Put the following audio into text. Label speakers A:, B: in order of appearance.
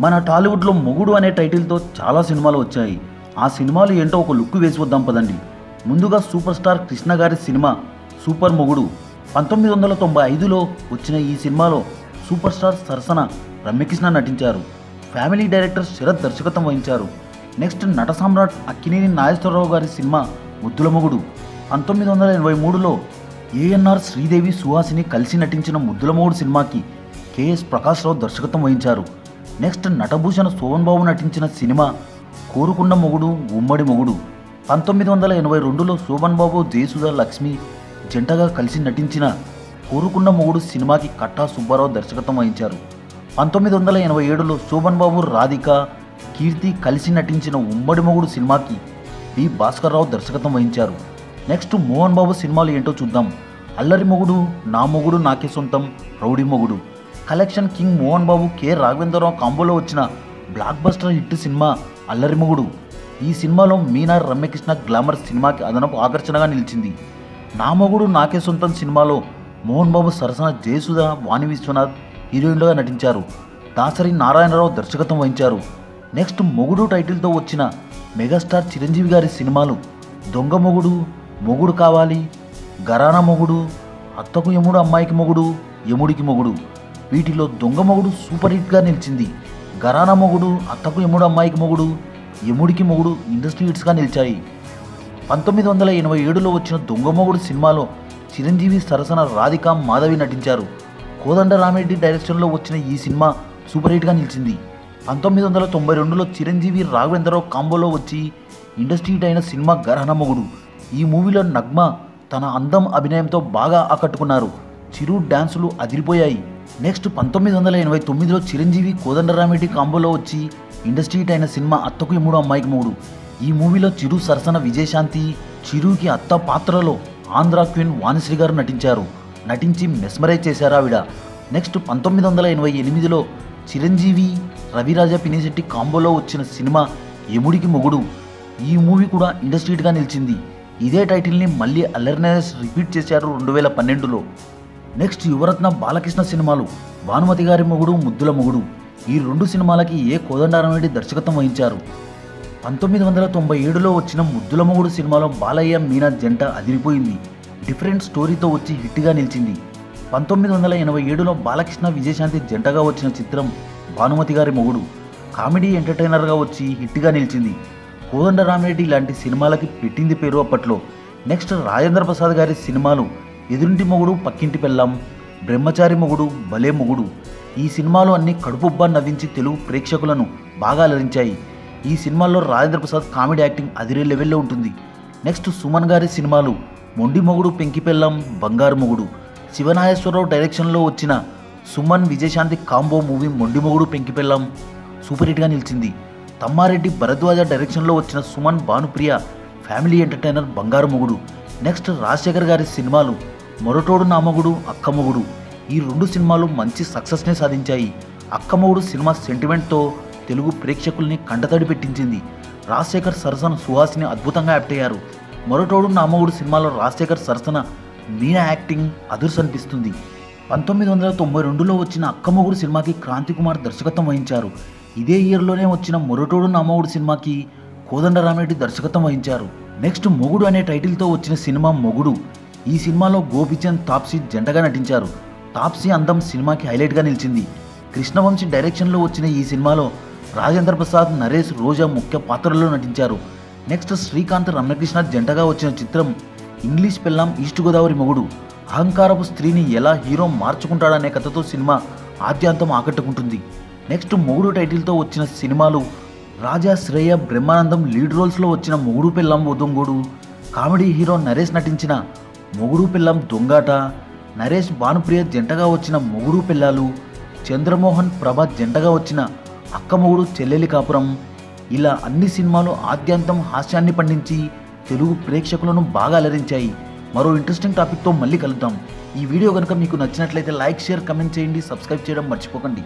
A: మన టాలీవుడ్లో మొగుడు అనే టైటిల్తో చాలా సినిమాలు వచ్చాయి. ఆ సినిమాలు ఏంటో ఒక లుక్ వేసి వద్దాం పదండి. ముందుగా సూపర్ స్టార్ కృష్ణ గారి సినిమా సూపర్ మొగుడు 1995లో వచ్చిన ఈ సినిమాలో సూపర్ స్టార్ సరసన రమ్యకృష్ణ నటించారు. ఫ్యామిలీ డైరెక్టర్ శరత్ దర్శకత్వం వహించారు. నెక్స్ట్ నట సామ్రాట్ అక్కినేని నాగేశ్వరరావు గారి సినిమా ముద్దుల మొగుడు 1983లో ఏఎన్ఆర్ శ్రీదేవి సుహాసిని కలిసి నటించిన ముద్దుల మొగుడు సినిమాకి కెఎస్ ప్రకాష్ రావు దర్శకత్వం వహించారు. నెక్స్ట్ నటభూషణ శోభన్ బాబు నటించిన సినిమా కోరుకున్న మొగుడు ఉమ్మడి మొగుడు 1982లో శోభన్ బాబు జయసుధ లక్ష్మి జంటగా కలిసి నటించిన కోరుకున్న మొగుడు సినిమాకి కట్టా సుబ్బారావు దర్శకత్వం వహించారు. 1987లో శోభన్ బాబు రాధిక కీర్తి కలిసి నటించిన ఉమ్మడి మొగుడు సినిమాకి బి భాస్కర్ రావు దర్శకత్వం వహించారు. నెక్స్ట్ మోహన్ బాబు సినిమాలు ఏంటో చూద్దాం. అల్లరి మొగుడు, నా మొగుడు నాకే సొంతం, రౌడీ మొగుడు. Collection king Mohan Babu K Raghavendra Rao కాంబోలో వచ్చిన బ్లాక్ బస్టర్ హిట్ సినిమా అల్లరి మొగుడు. ఈ సినిమాలో మీనా రమ్యకృష్ణ గ్లామర్ సినిమాకి అదనపు ఆకర్షణగా నిలిచింది. నా మొగుడు నాకే సొంతం సినిమాలో మోహన్ బాబు సరసన జయసుధ, వాణి విశ్వనాథ్ హీరోయిన్లుగా నటించారు. దాసరి నారాయణరావు దర్శకత్వం వహించారు. నెక్స్ట్ మొగుడు టైటిల్తో వచ్చిన మెగాస్టార్ చిరంజీవి గారి సినిమాలు దొంగ మొగుడు, మొగుడు కావాలి, గరానా మొగుడు, అత్తకు యముడు అమ్మాయికి మొగుడు, యముడికి మొగుడు. వీటిలో దొంగ మొగుడు సూపర్ హిట్గా నిలిచింది. గరానా మొగుడు, అత్తకు యముడు అమ్మాయికి మొగుడు, యముడికి మొగుడు ఇండస్ట్రీ హిట్స్గా నిలిచాయి. 1987లో వచ్చిన దొంగ మొగుడు సినిమాలో చిరంజీవి సరసన రాధిక మాధవి నటించారు. కోదండ రామిరెడ్డి డైరెక్షన్లో వచ్చిన ఈ సినిమా సూపర్ హిట్గా నిలిచింది. 1992లో చిరంజీవి రాఘవేంద్రరావు కాంబోలో వచ్చి ఇండస్ట్రీ హిట్ అయిన సినిమా గరానా మొగుడు. ఈ మూవీలో నగ్మ తన అందం అభినయంతో బాగా ఆకట్టుకున్నారు. చిరు డ్యాన్సులు అదిరిపోయాయి. నెక్స్ట్ 1989లో చిరంజీవి కోదండరామిరెడ్డి కాంబోలో వచ్చి ఇండస్ట్రీ హిట్ అయిన సినిమా అత్తకు యముడు అమ్మాయికి మొగుడు. ఈ మూవీలో చిరు సరసన విజయశాంతి, చిరుకి అత్త పాత్రలో ఆంధ్ర క్వీన్ వాణిశ్రీ గారు నటించారు. నటించి మెస్మరైజ్ చేశారు ఆవిడ. నెక్స్ట్ 1988లో చిరంజీవి, రవిరాజ పినిశెట్టి కాంబోలో వచ్చిన సినిమా యముడికి మొగుడు. ఈ మూవీ కూడా ఇండస్ట్రీ హిట్గా నిలిచింది. ఇదే టైటిల్ని మళ్ళీ అల్లర్నెస్ రిపీట్ చేశారు 2012లో. నెక్స్ట్ యువరత్న బాలకృష్ణ సినిమాలు భానుమతి గారి మొగుడు, ముద్దుల మొగుడు. ఈ రెండు సినిమాలకి ఏ కోదండరామిరెడ్డి దర్శకత్వం వహించారు. 1997లో వచ్చిన ముద్దుల మొగుడు సినిమాలో బాలయ్య మీనా జంట అదిరిపోయింది. డిఫరెంట్ స్టోరీతో వచ్చి హిట్గా నిలిచింది. 1987లో బాలకృష్ణ విజయశాంతి జంటగా వచ్చిన చిత్రం భానుమతి గారి మొగుడు. కామెడీ ఎంటర్టైనర్గా వచ్చి హిట్గా నిలిచింది. కోదండరామిరెడ్డి లాంటి సినిమాలకి పెట్టింది పేరు అప్పట్లో. నెక్స్ట్ రాజేంద్ర ప్రసాద్ గారి సినిమాలు ఎదురింటి మొగుడు, పక్కింటి పెళ్ళాం, బ్రహ్మచారి మొగుడు, భలే మొగుడు. ఈ సినిమాలు అన్ని కడుపుబ్బా నవ్వించి తెలుగు ప్రేక్షకులను బాగా అలరించాయి. ఈ సినిమాల్లో రాజేంద్ర ప్రసాద్ కామెడీ యాక్టింగ్ అదిరే లెవెల్లో ఉంటుంది. నెక్స్ట్ సుమన్ గారి సినిమాలు మొండి మొగుడు, పెంకి పెళ్ళాం, బంగారు మొగుడు. శివనాగేశ్వరరావు డైరెక్షన్లో వచ్చిన సుమన్ విజయశాంతి కాంబో మూవీ మొండి మొగుడు, పెంకి పెళ్ళాం సూపర్ హిట్గా నిలిచింది. తమ్మారెడ్డి భరద్వాజ డైరెక్షన్లో వచ్చిన సుమన్ భానుప్రియ ఫ్యామిలీ ఎంటర్టైనర్ బంగారు మొగుడు. నెక్స్ట్ రాజశేఖర్ గారి సినిమాలు మొరటోడు నా మొగుడు, అక్క మొగుడు. ఈ రెండు సినిమాలు మంచి సక్సెస్నే సాధించాయి. అక్క మొగుడు సినిమా సెంటిమెంట్తో తెలుగు ప్రేక్షకుల్ని కంటతడి పెట్టించింది. రాజశేఖర్ సరసన సుహాసిని అద్భుతంగా యాక్ట్ అయ్యారు. మొరటోడు నా మొగుడు సినిమాలో రాజశేఖర్ సరసన మీనా యాక్టింగ్ అదుర్స్ అనిపిస్తుంది. 1992లో వచ్చిన అక్క మొగుడు సినిమాకి క్రాంతి కుమార్ దర్శకత్వం వహించారు. ఇదే ఇయర్లోనే వచ్చిన మొరటోడు నా మొగుడు సినిమాకి కోదండరామిరెడ్డి దర్శకత్వం వహించారు. నెక్స్ట్ మొగుడు అనే టైటిల్తో వచ్చిన సినిమా మొగుడు. ఈ సినిమాలో గోపిచంద్, తాప్సీ జంటగా నటించారు. తాప్సీ అందం సినిమాకి హైలైట్గా నిలిచింది. కృష్ణవంశీ డైరెక్షన్లో వచ్చిన ఈ సినిమాలో రాజేంద్ర ప్రసాద్, నరేష్, రోజా ముఖ్య పాత్రల్లో నటించారు. నెక్స్ట్ శ్రీకాంత్, రమ్యకృష్ణ జంటగా వచ్చిన చిత్రం ఇంగ్లీష్ పెళ్ళాం, ఈస్ట్ గోదావరి మొగుడు. అహంకారపు స్త్రీని ఎలా హీరో మార్చుకుంటాడనే కథతో సినిమా ఆద్యాంతం ఆకట్టుకుంటుంది. నెక్స్ట్ మొగుడు టైటిల్తో వచ్చిన సినిమాలు రాజా, శ్రేయ, బ్రహ్మానందం లీడ్ రోల్స్లో వచ్చిన మొగుడు పెళ్ళాం దొంగోడు. కామెడీ హీరో నరేష్ నటించిన మొగుడు పెళ్ళాం దొంగాట. నరేష్, భానుప్రియ జంటగా వచ్చిన మొగుడు పెళ్ళాలు. చంద్రమోహన్, ప్రభా జంటగా వచ్చిన అక్క మొగుడు, చెల్లెలి కాపురం. ఇలా అన్ని సినిమాలు ఆద్యంతం హాస్యాన్ని పండించి తెలుగు ప్రేక్షకులను బాగా అలరించాయి. మరో ఇంట్రెస్టింగ్ టాపిక్తో మళ్ళీ కలుద్దాం. ఈ వీడియో కనుక మీకు నచ్చినట్లయితే లైక్, షేర్, కమెంట్ చేయండి. సబ్స్క్రైబ్ చేయడం మర్చిపోకండి.